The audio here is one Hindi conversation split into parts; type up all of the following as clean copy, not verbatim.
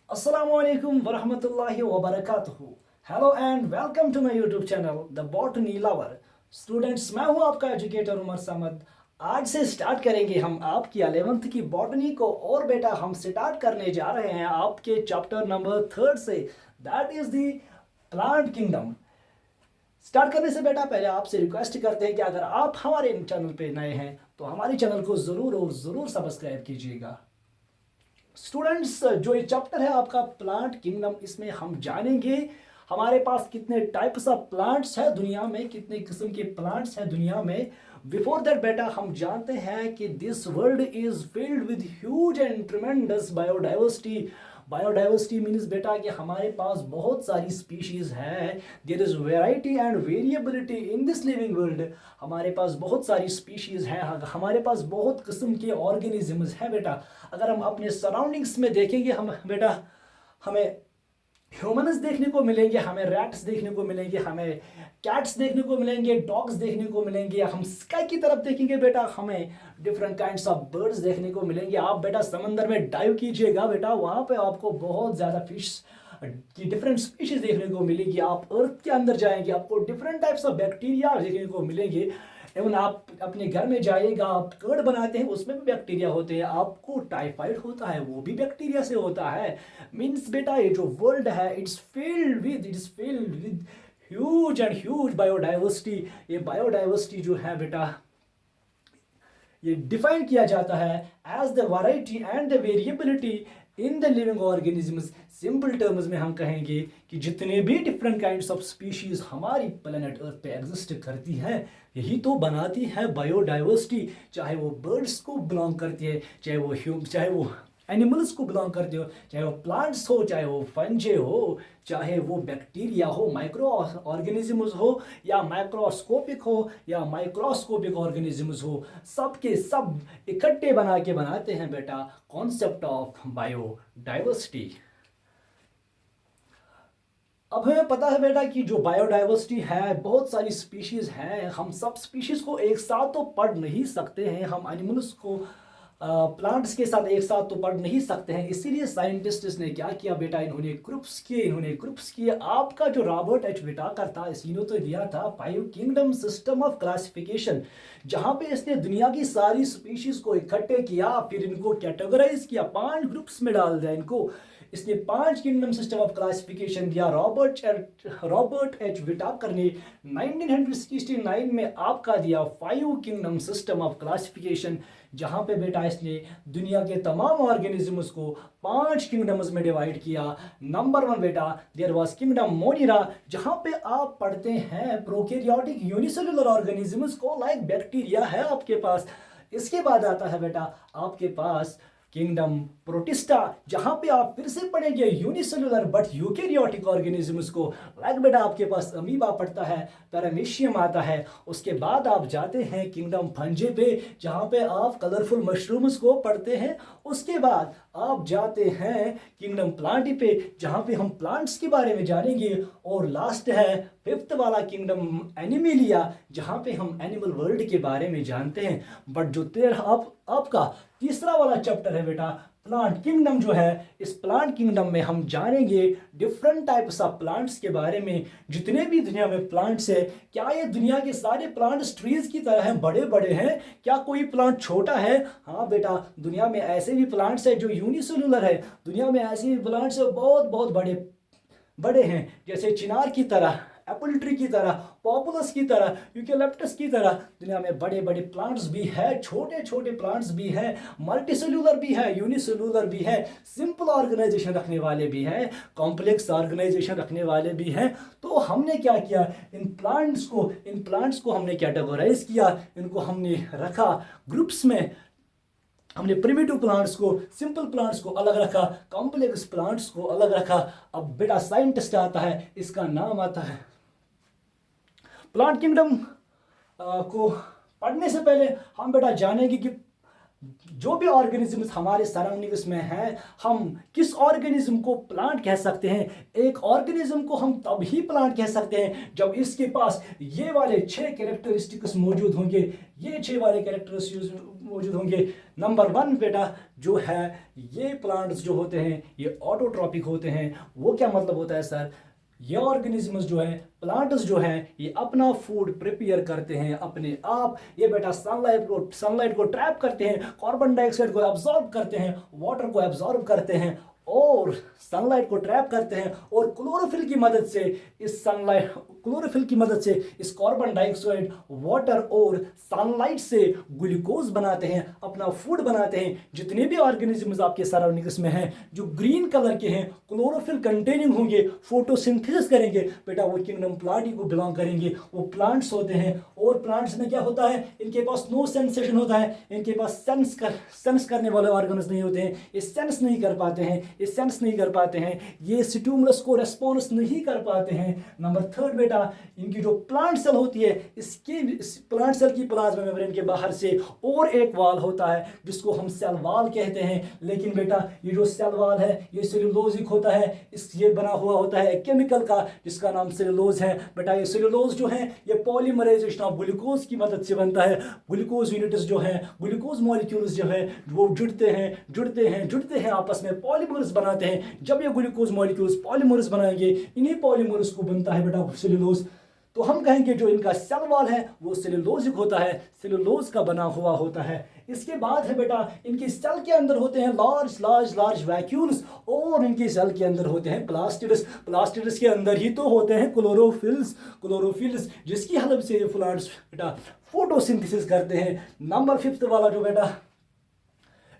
Assalamualaikum warahmatullahi wabarakatuh। Hello and welcome to my YouTube channel the botany lover. Students, मैं हूं आपका एजुकेटर उमर समद। आज से स्टार्ट करेंगे हम आपकी 11th की बॉटनी को। और बेटा हम स्टार्ट करने जा रहे हैं आपके चैप्टर नंबर 3 से, that is the plant kingdom. Start करने से बेटा पहले आपसे रिक्वेस्ट करते हैं कि अगर आप हमारे चैनल पे नए हैं तो हमारे चैनल को ज़रूर और ज़रूर सब्सक्राइब कीजिएगा। स्टूडेंट्स, जो ये चैप्टर है आपका प्लांट किंगडम, इसमें हम जानेंगे हमारे पास कितने टाइप्स ऑफ प्लांट्स है दुनिया में, कितने किस्म के प्लांट्स हैं दुनिया में। बिफोर दैट बेटा हम जानते हैं कि this world is filled with huge and tremendous biodiversity. Biodiversity means बेटा कि हमारे पास बहुत सारी स्पीशीज है। There is variety and variability in this living world. हमारे पास बहुत सारी स्पीशीज हैं, हमारे पास बहुत किस्म के ऑर्गेनिजम्स हैं बेटा। अगर हम अपने सराउंडिंग्स में देखेंगे हम बेटा, हमें ह्यूमन्स देखने को मिलेंगे, हमें रैट्स देखने को मिलेंगे, हमें कैट्स देखने को मिलेंगे, डॉग्स देखने को मिलेंगे। हम स्काई की तरफ देखेंगे बेटा, हमें डिफरेंट काइंड्स ऑफ बर्ड्स देखने को मिलेंगे। आप बेटा समंदर में डाइव कीजिएगा बेटा, वहाँ पे आपको बहुत ज़्यादा फिश की डिफरेंट स्पीशीज देखने को मिलेगी। आप अर्थ के अंदर जाएंगे, आपको डिफरेंट टाइप्स ऑफ बैक्टीरिया देखने को मिलेंगे। एवं आप अपने घर में जाइएगा, आप कर्ड बनाते हैं उसमें भी बैक्टीरिया होते हैं, आपको टाइफाइड होता है वो भी बैक्टीरिया से होता है। मीन्स बेटा ये जो वर्ल्ड है it's filled with huge and huge biodiversity. ये बायोडाइवर्सिटी जो है बेटा, ये डिफाइन किया जाता है as the variety and the variability in the living organisms. Simple terms में हम कहेंगे कि जितने भी डिफरेंट काइंड्स ऑफ स्पीशीज हमारी प्लेनेट अर्थ पे एग्जिस्ट करती हैं, यही तो बनाती है बायोडाइवर्सिटी। चाहे वो बर्ड्स को बिलोंग करती है, चाहे वो एनिमल्स को बिलोंग करते हो, चाहे वो प्लांट्स हो, चाहे वो फंजे हो, चाहे वो बैक्टीरिया हो, माइक्रो ऑर्गेनिजम्स हो, या माइक्रोस्कोपिक हो या माइक्रोस्कोपिक ऑर्गेनिजम्स हो, सब के सब इकट्ठे बना के बनाते हैं बेटा कॉन्सेप्ट ऑफ बायोडाइवर्सिटी। अब हमें पता है बेटा कि जो बायोडाइवर्सिटी है, बहुत सारी स्पीशीज़ हैं, हम सब स्पीशीज़ को एक साथ तो पढ़ नहीं सकते हैं, हम एनिमल्स को प्लांट्स के साथ एक साथ तो पढ़ नहीं सकते हैं। इसीलिए साइंटिस्ट्स ने क्या किया बेटा, इन्होंने ग्रुप्स किए। आपका जो रॉबर्ट एच विटाकर था, इन्होंने तो दिया था 5 किंगडम सिस्टम ऑफ क्लासिफिकेशन, जहाँ पे इसने दुनिया की सारी स्पीशीज़ को इकट्ठे किया, फिर इनको कैटेगराइज किया, 5 ग्रुप्स में डाल दिया इनको। इसने 5 किंगडम सिस्टम ऑफ क्लासिफिकेशन दिया। रॉबर्ट एच विटाकर ने 1969 में आपका दिया 5 किंगडम सिस्टम ऑफ क्लासिफिकेशन, जहाँ पे बेटा इसने दुनिया के तमाम ऑर्गेनिजम्स को 5 किंगडम्स में डिवाइड किया। नंबर 1 बेटा देयर वाज किंगडम मोनिरा, जहाँ पे आप पढ़ते हैं प्रोकैरियोटिक यूनिसेलुलर ऑर्गेनिजम्स को, लाइक बैक्टीरिया है आपके पास। इसके बाद आता है बेटा आपके पास किंगडम प्रोटिस्टा, जहां पे आप फिर से पढ़ेंगे यूनिसेलुलर बट यूकेरियोटिक ऑर्गेनिजम्स को, लाइक बेटा आपके पास अमीबा पड़ता है, पैरामीशियम आता है। उसके बाद आप जाते हैं किंगडम फंजे पे, जहां पे आप कलरफुल मशरूम्स को पढ़ते हैं। उसके बाद आप जाते हैं किंगडम प्लांटी पे, जहां पे हम प्लांट्स के बारे में जानेंगे। और लास्ट है 5th वाला किंगडम एनिमेलिया, जहां पे हम एनिमल वर्ल्ड के बारे में जानते हैं। बट जो आपका तीसरा वाला चैप्टर है बेटा प्लांट किंगडम जो है, इस प्लांट किंगडम में हम जानेंगे डिफरेंट टाइप्स ऑफ प्लांट्स के बारे में। जितने भी दुनिया में प्लांट्स है, क्या ये दुनिया के सारे प्लांट्स ट्रीज की तरह हैं, बड़े बड़े हैं, क्या कोई प्लांट छोटा है? हाँ बेटा, दुनिया में ऐसे भी प्लांट्स है जो यूनिसेलुलर है, दुनिया में ऐसे भी प्लांट्स है बहुत बहुत बड़े बड़े हैं, जैसे चिनार की तरह, एप्पल ट्री की तरह, पॉपुलस की तरह, यूकेलिप्टस की तरह। दुनिया में बड़े बड़े प्लांट्स भी है, छोटे छोटे प्लांट्स भी है, मल्टीसेलुलर भी है, यूनिसेलुलर भी है, सिंपल ऑर्गेनाइजेशन रखने वाले भी हैं, कॉम्प्लेक्स ऑर्गेनाइजेशन रखने वाले भी हैं। तो हमने क्या किया, इन प्लांट्स को हमने कैटेगराइज किया, इनको हमने रखा ग्रुप्स में। हमने प्रिमिटिव प्लांट्स को, सिंपल प्लांट्स को अलग रखा, कॉम्प्लेक्स प्लांट्स को अलग रखा। अब बेटा साइंटिस्ट आता है, इसका नाम आता है प्लांट किंगडम को पढ़ने से पहले हम बेटा जानेंगे कि जो भी ऑर्गेनिजम्स हमारे सराउंडिंग्स में हैं, हम किस ऑर्गेनिज्म को प्लांट कह सकते हैं। एक ऑर्गेनिज्म को हम तभी प्लांट कह सकते हैं जब इसके पास ये वाले 6 कैरेक्टरिस्टिक्स मौजूद होंगे। ये 6 वाले कैरेक्टरिस्टिक्स मौजूद होंगे। नंबर 1 बेटा जो है, ये प्लांट्स जो होते हैं ये ऑटोट्रॉपिक होते हैं। वो क्या मतलब होता है सर? ये ऑर्गेनिजम्स जो है, प्लांट्स जो है, ये अपना फूड प्रिपेयर करते हैं अपने आप। ये बेटा सनलाइट को ट्रैप करते हैं, कार्बन डाइऑक्साइड को एब्जॉर्ब करते हैं, वाटर को एब्जॉर्ब करते हैं और सनलाइट को ट्रैप करते हैं, और क्लोरोफिल की मदद से इस कार्बन डाइऑक्साइड, वाटर और सनलाइट से ग्लूकोज बनाते हैं, अपना फूड बनाते हैं। जितने भी ऑर्गेनिजम्स आपके सराउंडिंग्स में हैं जो ग्रीन कलर के हैं, क्लोरोफिल कंटेनिंग होंगे, फोटोसिंथेसिस करेंगे, बेटा वो किंगडम प्लांटी को बिलोंग करेंगे, वो प्लांट्स होते हैं। और प्लांट्स में क्या होता है, इनके पास नो सेंसेशन होता है, इनके पास सेंस करने वाले ऑर्गन्स नहीं होते हैं, ये सेंस नहीं कर पाते हैं, ये स्टिमुलस को रेस्पॉन्स नहीं कर पाते हैं। नंबर 3 बेटा, इनकी जो प्लांट सेल होती है, इसके प्लांट सेल की प्लाज्मा मेम्ब्रेन के बाहर से और एक वाल होता है जिसको हम सेल वाल कहते हैं। लेकिन बेटा ये जो सेल वाल है ये सेलुलोजिक होता है, ये बना हुआ होता है केमिकल का जिसका नाम सेलुलोज है। बेटा ये सेलुलोज जो है ये पॉलीमराइजेशन ऑफ ग्लूकोज की मदद से बनता है। ग्लूकोज यूनिट्स जो है, ग्लूकोज मॉलिक्यूल्स जो है वो जुड़ते हैं आपस में, पॉलीमर्स बनाते हैं। जब ये ग्लूकोज मॉलिक्यूल्स पॉलीमर्स बनाएंगे, इन्हीं पॉलीमर्स को बनता है बेटा सेलुलोज। तो हम कहेंगे जो इनका सेल वॉल है वो सेलुलोजिक होता है, सेलुलोज का बना हुआ होता है। इसके बाद है बेटा इनकी सेल के अंदर होते हैं लार्ज वैक्यूल्स, और इनकी सेल के अंदर होते हैं प्लास्टिड्स के अंदर ही तो होते हैं क्लोरोफिल्स जिसकी हेल्प से ये प्लांट्स बेटा फोटोसिंथेसिस करते हैं। नंबर 5 वाला जो बेटा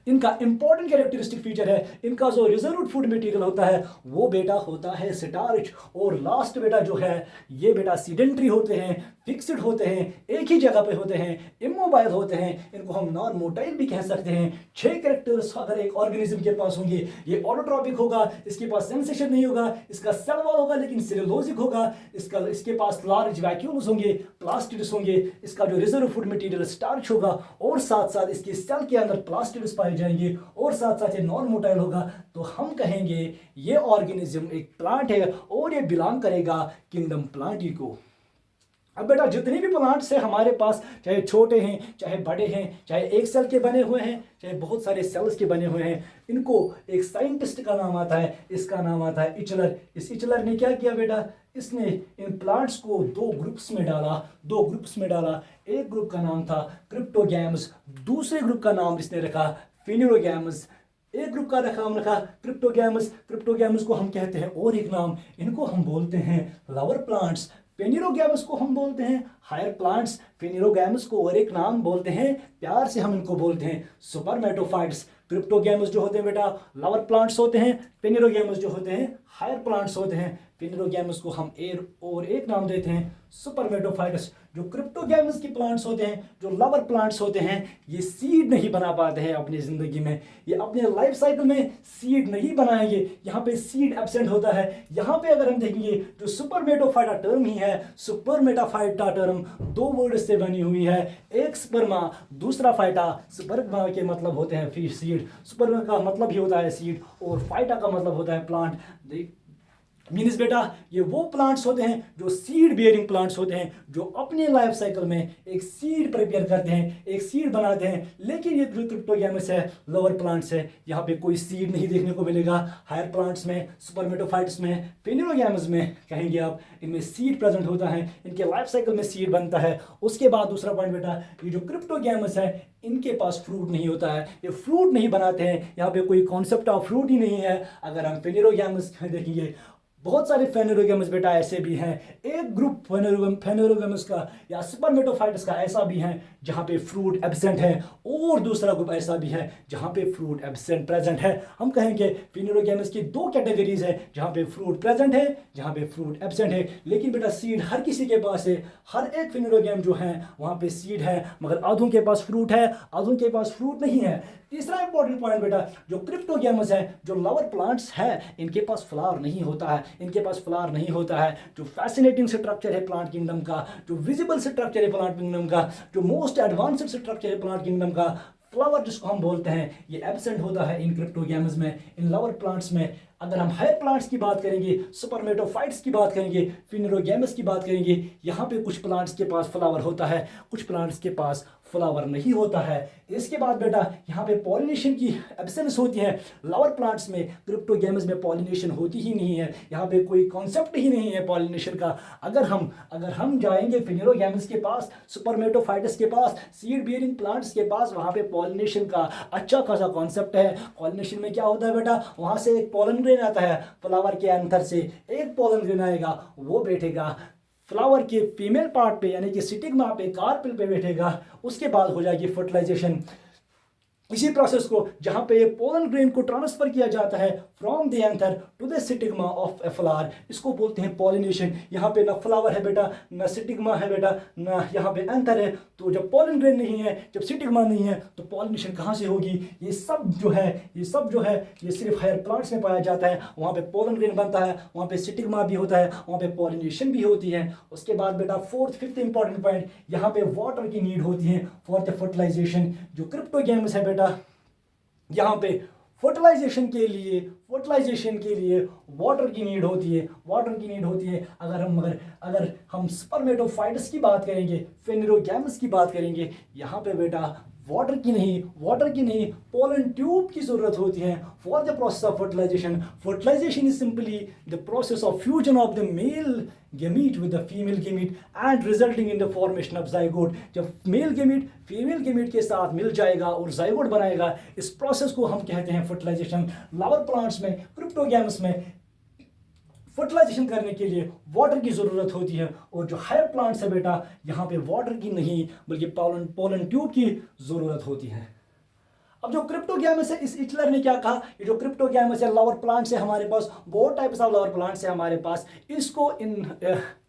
इनका इंपॉर्टेंट कैरेक्टरिस्टिक फीचर है, इनका जो रिजर्व फूड मटेरियल होता है वो बेटा होता है स्टार्च। और लास्ट बेटा जो है ये बेटा सीडेंट्री होते हैं, फिक्स्ड होते हैं, एक ही जगह पे होते हैं, इमोबाइल होते हैं, इनको हम नॉन मोटाइल भी कह सकते हैं। 6 कैरेक्टर्स अगर एक ऑर्गेनिज्म के पास होंगे, ये ऑटोट्रॉपिक होगा, इसके पास सेंसेशन नहीं होगा, इसका सेल वॉल होगा लेकिन सेलुलोजिक होगा, इसके पास लार्ज वैक्यूल्स होंगे, प्लास्टिड्स होंगे, इसका जो रिजर्व फूड मटेरियल स्टार्च होगा, और साथ साथ इसकी सेल के अंदर प्लास्टिड्स पाए जाएंगे, और साथ साथ ये नॉन मोटाइल होगा। तो हम कहेंगे ये ऑर्गेनिज्म एक प्लांट है और ये बिलोंग करेगा किंगडम प्लांटी को। अब बेटा जितने भी प्लांट्स हैं हमारे पास, चाहे छोटे हैं चाहे बड़े हैं, चाहे एक सेल के बने हुए हैं चाहे बहुत सारे सेल्स के बने हुए हैं, इनको एक साइंटिस्ट का नाम आता है, इसका नाम आता है इचलर। इस इचलर ने क्या किया बेटा, इसने इन प्लांट्स को दो ग्रुप्स में डाला। एक ग्रुप का नाम था क्रिप्टोगैम्स, दूसरे ग्रुप का नाम इसने रखा फेनेरोगैम्स। एक ग्रुप का नाम रखा क्रिप्टोगैम्स को हम कहते हैं और एक नाम, इनको हम बोलते हैं फ्लावर प्लांट्स। फेनेरोगैम्स को हम बोलते हैं हायर प्लांट्स। फेनेरोगैम्स को और एक नाम बोलते हैं, प्यार से हम इनको बोलते हैं सुपरमेटोफाइट्स। क्रिप्टोगैम्स जो होते हैं बेटा लवर प्लांट्स होते हैं, फेनेरोगैम्स जो होते हैं हायर प्लांट्स होते हैं। फेनेरोगैम्स को हम और एक नाम देते हैं सुपरमेटोफाइट्स। जो क्रिप्टोगैम्स की प्लांट्स होते हैं, जो लवर प्लांट्स होते हैं, ये सीड नहीं बना पाते हैं अपनी जिंदगी में, ये अपने लाइफ साइकिल में सीड नहीं बनाएंगे, यहाँ पे सीड एब्सेंट होता है। यहाँ पे अगर हम देखेंगे जो सुपरमेटोफाइटा टर्म ही है, सुपरमेटाफाइटा टर्म 2 वर्ड से बनी हुई है, एक स्पर्मा दूसरा फाइटा। स्पर्मा के मतलब होते हैं फिश सीड, स्पर्मा का मतलब ही होता है सीड, और फाइटा का मतलब होता है प्लांट। मीन्स बेटा ये वो प्लांट्स होते हैं जो सीड बियरिंग प्लांट्स होते हैं, जो अपने लाइफ साइकिल में एक सीड प्रिपेयर करते हैं, एक सीड बनाते हैं। लेकिन ये जो क्रिप्टोगैमस है, लोअर प्लांट्स है, यहाँ पे कोई सीड नहीं देखने को मिलेगा। हायर प्लांट्स में, सुपरमेटोफाइट्स में, फेनेरोगैमस में कहेंगे आप, इनमें सीड प्रेजेंट होता है, इनके लाइफ साइकिल में सीड बनता है। उसके बाद दूसरा पॉइंट बेटा, ये जो क्रिप्टोगैमस है इनके पास फ्रूट नहीं होता है, ये फ्रूट नहीं बनाते हैं, यहाँ पे कोई कॉन्सेप्ट ऑफ फ्रूट ही नहीं है। अगर हम फेनेरोगैमस देखेंगे, बहुत सारे फेनेरोगैमस बेटा ऐसे भी हैं, एक ग्रुप फेनेरोगैमस का या सुपरमेटोफाइट्स का ऐसा भी है जहाँ पे फ्रूट एब्सेंट है, और दूसरा ग्रुप ऐसा भी है जहाँ पे फ्रूट एब्सेंट प्रेजेंट है। हम कहेंगे फेनेरोगैमस की 2 कैटेगरीज है, जहाँ पे फ्रूट प्रेजेंट है, जहाँ पे फ्रूट एब्सेंट है। लेकिन बेटा सीड हर किसी के पास है, हर एक फेनेरोगैम जो है वहाँ पे सीड है, मगर आधों के पास फ्रूट है, आधों के पास फ्रूट नहीं है। तीसरा इंपॉर्टेंट पॉइंट बेटा, जो क्रिप्टोगैमस है, जो लवर प्लांट्स है, इनके पास फ्लावर नहीं होता है, जो फैसिनेटिंग स्ट्रक्चर है प्लांट किंगडम का, जो विजिबल स्ट्रक्चर है प्लांट किंगडम का, जो मोस्ट एडवांस्ड स्ट्रक्चर है प्लांट किंगडम का, फ्लावर जिसको हम बोलते हैं, ये एब्सेंट होता है इन क्रिप्टोगैमस में, इन लवर प्लांट्स में। अगर हम हायर प्लांट्स की बात करेंगे, सुपरमेटोफाइट्स की बात करेंगे, फेनेरोगैमस की बात करेंगे, यहाँ पे कुछ प्लांट्स के पास फ्लावर होता है, कुछ प्लांट्स के पास फ्लावर नहीं होता है। इसके बाद बेटा यहाँ पे पॉलिनेशन की एब्सेंस होती है। फ्लावर प्लांट्स में, क्रिप्टोगैम्स में पॉलिनेशन होती ही नहीं है। यहाँ पे कोई कॉन्सेप्ट ही नहीं है पॉलिनेशन का। अगर हम जाएंगे फिनेरोगैम्स के पास, सुपरमेटोफाइटस के पास, सीड बियरिंग प्लांट्स के पास, वहाँ पे पॉलिनेशन का अच्छा खासा कॉन्सेप्ट है। पॉलिनेशन में क्या होता है बेटा, वहाँ से एक पोलन ग्रेन आता है, फ्लावर के अंदर से एक पोलन ग्रेन आएगा, वो बैठेगा फ्लावर के फीमेल पार्ट पे यानी कि स्टिग्मा पे, कार्पेल पे बैठेगा। उसके बाद हो जाएगी फर्टिलाइजेशन। इसी प्रोसेस को जहाँ पे पोलन ग्रेन को ट्रांसफर किया जाता है from the anther to the stigma of a flower, इसको बोलते हैं पॉलिनेशन। यहाँ पे ना फ्लावर है बेटा, ना स्टिग्मा है बेटा, ना यहाँ पे एंथर है। तो जब पोलन ग्रेन नहीं है, जब स्टिग्मा नहीं है, तो पॉलिनेशन कहाँ से होगी? ये सब जो है ये सिर्फ हायर प्लांट्स में पाया जाता है। वहाँ पे पोलन ग्रेन बनता है, वहाँ पे स्टिग्मा भी होता है, वहाँ पे पॉलिनेशन भी होती है। उसके बाद बेटा फिफ्थ इंपॉर्टेंट पॉइंट, यहाँ पे वाटर की नीड होती है फॉर द फर्टिलाइजेशन। जो क्रिप्टोगैम्स है बेटा, यहाँ पे फर्टिलाइजेशन के लिए वाटर की नीड होती है। अगर हम स्पर्मेटोफाइट्स की बात करेंगे, फेनेरोगैम्स की बात करेंगे, यहाँ पे बेटा वाटर की नहीं पोलन ट्यूब की जरूरत होती है for the process of fertilisation. Fertilisation is simply the process of fusion of the male gamete with the female gamete and resulting in the formation of zygote. जब मेल गेमीट फीमेल गेमीट के साथ मिल जाएगा और जाइगोट बनाएगा, इस प्रोसेस को हम कहते हैं फर्टिलाइजेशन। फ्लावर प्लांट्स में, क्रिप्टोगैम्स में फर्टिलाइजेशन करने के लिए वाटर की ज़रूरत होती है। और जो हायर प्लांट्स है बेटा, यहाँ पे वाटर की नहीं बल्कि पोलन ट्यूब की ज़रूरत होती है। अब जो क्रिप्टोगैमस है, इस हिटलर ने क्या कहा, ये जो क्रिप्टोगैमस है, लवर प्लांट्स है हमारे पास, बहुत टाइप्स ऑफ लवर प्लांट्स है हमारे पास। इसको इन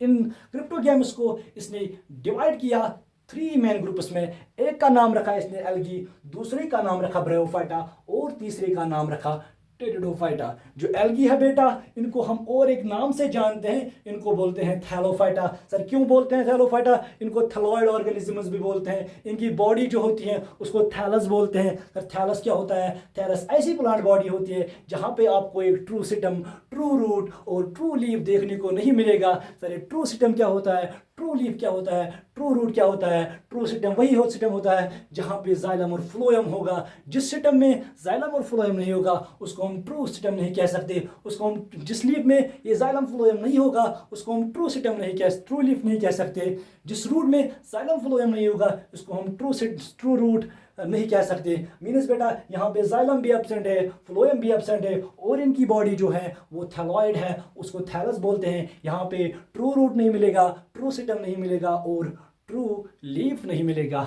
क्रिप्टोगैमस को इसने डिवाइड किया 3 मेन ग्रुप्स में। एक का नाम रखा इसने एल्गी, दूसरे का नाम रखा ब्रायोफाइटा और तीसरे का नाम रखा टेरिडोफाइटा। जो एल्गी है बेटा, इनको हम और एक नाम से जानते हैं, इनको बोलते हैं थैलोफाइटा। सर क्यों बोलते हैं थैलोफाइटा? इनको थैलॉइड ऑर्गेनिजम्स भी बोलते हैं। इनकी बॉडी जो होती है उसको थैलस बोलते हैं। सर थैलस क्या होता है? थैलस ऐसी प्लांट बॉडी होती है जहाँ पे आपको एक ट्रू सिस्टम, ट्रू रूट और ट्रू लीफ देखने को नहीं मिलेगा। सर ट्रू सिस्टम क्या होता है, ट्रू लीफ क्या होता है, ट्रू रूट क्या होता है? ट्रू सिस्टम वही सिस्टम होता है जहाँ पे जाइलम और फ्लोएम होगा। जिस सिस्टम में जाइलम और फ्लोएम नहीं होगा उसको हम ट्रू सिस्टम नहीं कह सकते। उसको हम, जिस लीफ में ये जाइलम फ्लोएम नहीं होगा उसको हम ट्रू लीफ नहीं कह सकते। जिस रूट में जाइलम फ्लोएम नहीं होगा उसको हम ट्रू रूट नहीं कह सकते। मीन्स बेटा यहाँ पे जाइलम भी एब्सेंट है, फ्लोएम भी एब्सेंट है और इनकी बॉडी जो है वो थैलॉइड है, उसको थैलस बोलते हैं। यहाँ पे ट्रू रूट नहीं मिलेगा, ट्रू सिस्टम नहीं मिलेगा और ट्रू लीफ नहीं मिलेगा।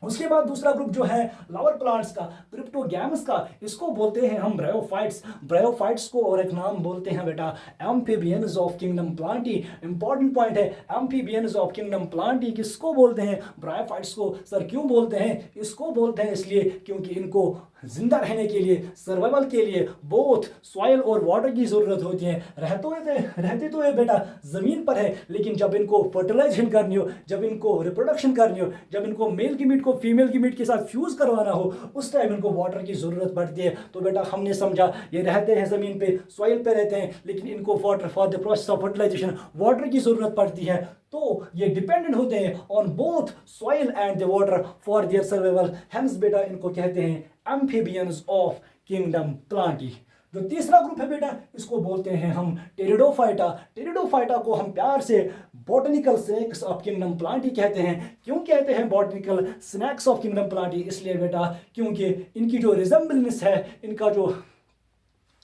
उसके बाद दूसरा ग्रुप जो है लवर प्लांट्स का, क्रिप्टोगैम्स का, इसको बोलते हैं हम ब्रायोफाइट्स को और एक नाम बोलते हैं बेटा amphibians of kingdom Plantae. Important point है, एम्फीबियंस ऑफ किंगडम प्लांटी किसको बोलते हैं? ब्रायोफाइट्स को। सर क्यों बोलते हैं? इसको बोलते हैं इसलिए क्योंकि इनको जिंदा रहने के लिए, सर्वाइवल के लिए बहुत सॉइल और वाटर की ज़रूरत होती है। रहते तो ये बेटा ज़मीन पर है, लेकिन जब इनको फर्टिलाइजेशन करनी हो, जब इनको रिप्रोडक्शन करनी हो, जब इनको मेल गिमीट को फीमेल गिमीट के साथ फ्यूज़ करवाना हो, उस टाइम इनको वाटर की ज़रूरत पड़ती है। तो बेटा हमने समझा ये रहते हैं ज़मीन पे, सॉइल पे रहते हैं, लेकिन इनको water for the process of fertilisation water की ज़रूरत पड़ती है। तो ये डिपेंडेंट होते हैं on both soil and the water for their survival. Hence बेटा इनको कहते हैं एम्फीबियंस ऑफ किंगडम प्लांटी। जो तीसरा ग्रुप है बेटा, इसको बोलते हैं हम टेरिडोफाइटा को हम प्यार से botanical snacks of kingdom Plantae कहते हैं। क्यों कहते हैं botanical snacks of kingdom Plantae? इसलिए बेटा क्योंकि इनकी जो रिजेंबलेंस है,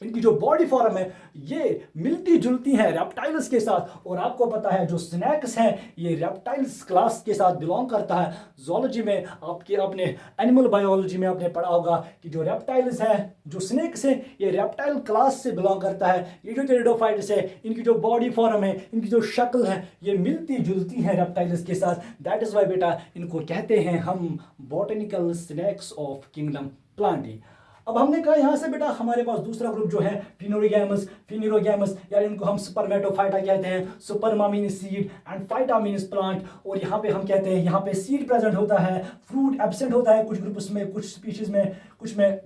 इनकी जो बॉडी फॉर्म है, ये मिलती जुलती है रेप्टाइल्स के साथ। और आपको पता है जो स्नैक्स हैं ये रेप्टाइल्स क्लास के साथ बिलोंग करता है। जोलॉजी में आपके अपने एनिमल बायोलॉजी में आपने पढ़ा होगा कि जो रेप्टाइल्स हैं, जो स्नैक्स हैं, ये रेप्टाइल क्लास से बिलोंग करता है। ये जो टेरिडोफाइट्स है, इनकी जो बॉडी फॉर्म है, इनकी जो शक्ल है, ये मिलती जुलती है रेप्टाइल्स के साथ। दैट इज़ वाई बेटा इनको कहते हैं हम botanical snacks of kingdom Plantae. अब हमने कहा यहाँ से बेटा हमारे पास दूसरा ग्रुप जो है फिनेरोगैमस या इनको हम स्पर्मेटोफाइटा कहते हैं। स्पर्मा means seed and phyta means plant. और यहाँ पे हम कहते हैं यहाँ पे सीड प्रेजेंट होता है, फ्रूट एब्सेंट होता है कुछ ग्रुप्स में, कुछ स्पीशीज में, कुछ में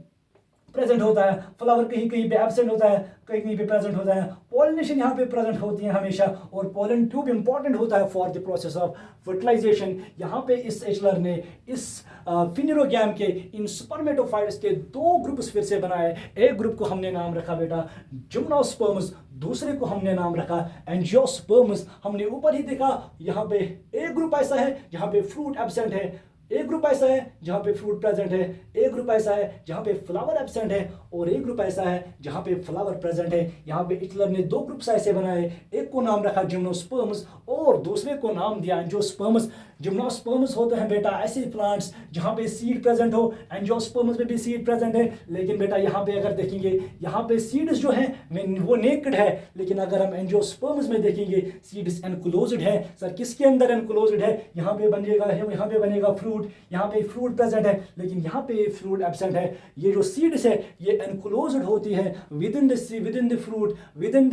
प्रेजेंट होता है, फ्लावर कहीं कहीं पे एब्सेंट होता है, कहीं कहीं पे प्रेजेंट होता है, पॉलिनेशन यहाँ पे प्रेजेंट होती है हमेशा, और पोलन ट्यूब इंपॉर्टेंट होता है for the process of fertilisation. यहाँ पे इस एचलर ने इस फिनेरोगैम के इन स्पर्मेटोफाइट्स के दो ग्रुप्स फिर से बनाए। एक ग्रुप को हमने नाम रखा बेटा जिम्नोस्पर्म्स, दूसरे को हमने नाम रखा एंजियोस्पर्म्स। हमने ऊपर ही देखा यहाँ पे एक ग्रुप ऐसा है जहाँ पे फ्रूट एब्सेंट है, एक ग्रुप ऐसा है जहाँ पे फ्रूट प्रेजेंट है, एक ग्रुप ऐसा है जहाँ पे फ्लावर एब्सेंट है, और एक ग्रुप ऐसा है जहाँ पे फ्लावर प्रेजेंट है। यहाँ पे हिटलर ने दो ग्रुप्स ऐसे बनाए, एक को नाम रखा जिम्नोस्पर्म्स और दूसरे को नाम दिया एंजियोस्पर्म्स। जिम्नोस्पर्म्स होते हैं बेटा ऐसे प्लांट्स जहाँ पे सीड प्रेजेंट हो, एंजियोस्पर्म्स में भी सीड प्रेजेंट है, लेकिन बेटा यहाँ पे अगर देखेंगे यहाँ पे सीड्स जो है वो नेकेड है, लेकिन अगर हम एंजियोस्पर्म्स में देखेंगे सीड्स एनक्लोज्ड है। सर किसके अंदर एनक्लोज्ड है? यहाँ पे बनेगा फ्रूट, यहाँ पे फ्रूट प्रेजेंट है लेकिन यहाँ पे फ्रूट एब्सेंट है। ये जो सीड्स है ये एनक्लोज्ड होती है विद इन द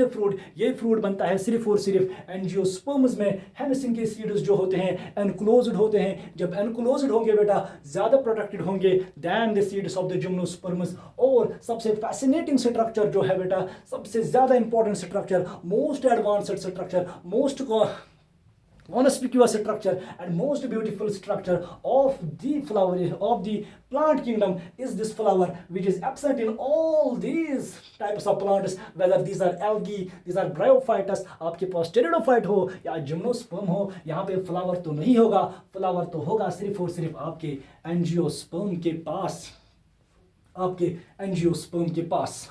फ्रूट। ये फ्रूट बनता है सिर्फ और सिर्फ एंजियोस्पर्म्स में। हेंस इनके सीड्स जो होते हैं एनक्लोज्ड होते हैं। जब एनक्लोज्ड होंगे बेटा ज्यादा प्रोटेक्टेड होंगे than the seeds of the gymnosperms. और सबसे फैसिनेटिंग स्ट्रक्चर जो है बेटा, सबसे ज्यादा important structure, most advanced structure, most conspicuous structure and most beautiful structure of the flower of the plant kingdom is this flower, which is absent in all these types of plants, whether these are algae, these are bryophytes, आपके पास pteridophyte हो या जिम्नोस्पर्म हो, यहाँ पे फ्लावर तो नहीं होगा। फ्लावर तो होगा सिर्फ और सिर्फ आपके एंजियोस्पर्म के पास, आपके एंजियोस्पर्म के पास।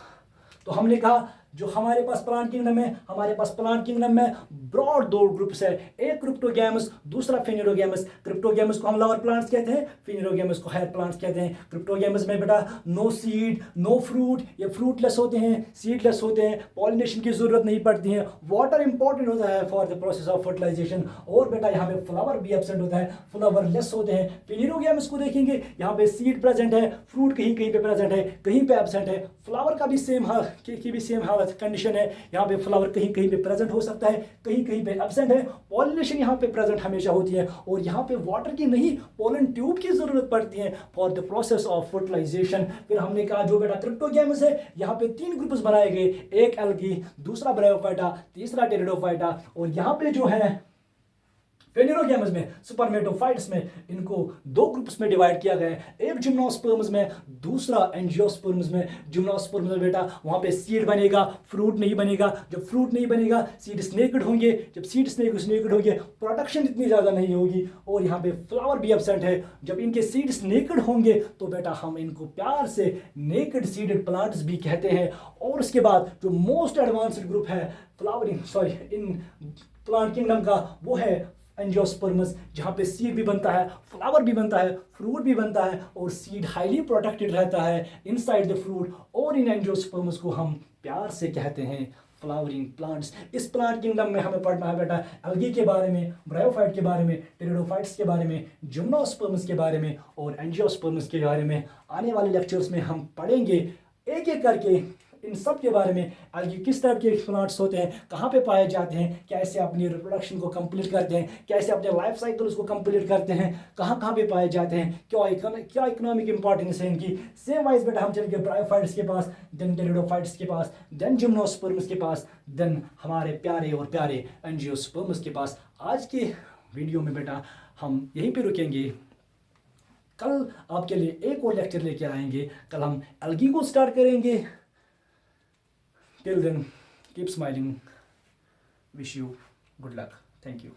तो हमने कहा जो हमारे पास प्लांट किंगडम है, हमारे पास प्लांट किंगडम में ब्रॉड दो ग्रुप्स है, एक क्रिप्टोगैमस, दूसरा फिनेरोगैमस। क्रिप्टोगैमस को हम लवर प्लांट्स कहते हैं, फिनेरोगैमस को हायर प्लांट्स कहते हैं। क्रिप्टोगैमस में बेटा नो सीड नो फ्रूट, ये फ्रूटलेस होते हैं, सीडलेस होते हैं, पॉलिनेशन की जरूरत नहीं पड़ती है, वाटर इंपॉर्टेंट होता है for the process of fertilisation. और बेटा यहाँ पे फ्लावर भी एब्सेंट होता है, फ्लावर लेस होते हैं। फिनेरोगैमस को देखेंगे यहाँ पे सीड प्रेजेंट है, फ्रूट कहीं कहीं पे प्रेजेंट है, कहीं पे एब्सेंट है। फ्लावर का भी सेम हाल कंडीशन है, यहाँ पे फ्लावर कहीं कहीं पे प्रेजेंट हो सकता है, कहीं कहीं पे एब्सेंट है। पॉलिनेशन यहाँ पे प्रेजेंट हमेशा होती है, और यहाँ पे वाटर की नहीं पोलन ट्यूब की जरूरत पड़ती है for the process of fertilisation. फिर हमने कहा जो बेटा क्रिप्टोगैमस है, यहाँ पे तीन ग्रुप्स बनाए गए, एक एल्गी, दूसरा ब्रायोफाइटा, तीसरा टेरिडोफाइटा। और यहाँ पे जो है फेनेरोगैमस में, स्पर्मेटोफाइट्स में, इनको दो ग्रुप्स में डिवाइड किया गया है, एक जिम्नोस्पर्म्स में, दूसरा एंजियोस्पर्म्स में। जिम्नोस्पर्म्स में बेटा वहाँ पे सीड बनेगा, फ्रूट नहीं बनेगा। जब फ्रूट नहीं बनेगा सीड स्नेकेड होंगे, जब सीड स्नेकेड होंगे प्रोडक्शन इतनी ज़्यादा नहीं होगी, और यहाँ पे फ्लावर भी एब्सेंट है। जब इनके सीड स्नेकेड होंगे तो बेटा हम इनको प्यार से नेकेड सीडेड प्लांट्स भी कहते हैं। और उसके बाद जो मोस्ट एडवांस्ड ग्रुप है इन प्लांट किंगडम का, वो है एंजियोस्पर्म्स, जहाँ पे सीड भी बनता है, फ्लावर भी बनता है, फ्रूट भी बनता है, और सीड हाईली प्रोटेक्टेड रहता है इनसाइड द फ्रूट। और इन एंजियोस्पर्म्स को हम प्यार से कहते हैं फ्लावरिंग प्लांट्स। इस प्लांट किंगडम में हमें पढ़ना है बेटा एल्गी के बारे में, ब्रायोफाइट के बारे में, टेरिडोफाइट्स के बारे में, जिम्नोस्पर्म्स के बारे में और एंजियोस्पर्म्स के बारे में। आने वाले लेक्चर्स में हम पढ़ेंगे एक एक करके इन सब के बारे में। एल्गी किस तरह के प्लांट्स होते हैं, कहाँ पे पाए जाते हैं, कैसे अपनी रिप्रोडक्शन को कंप्लीट करते हैं, कैसे अपने लाइफ साइकिल उसको कंप्लीट करते हैं, कहाँ कहाँ पे पाए जाते हैं, क्या इकोनॉमिक इंपॉर्टेंस है इनकी। सेम वाइज बेटा हम चलेंगे ब्रायोफाइट्स के पास, देन टेरिडोफाइट्स के पास, देन जिम्नोस्पर्म्स के पास, देन हमारे प्यारे और प्यारे एंजियोस्पर्म्स के पास। आज के वीडियो में बेटा हम यहीं पर रुकेंगे, कल आपके लिए एक और लेक्चर लेके आएंगे। कल हम एल्गी को स्टार्ट करेंगे। Till then, keep smiling. Wish you good luck. Thank you.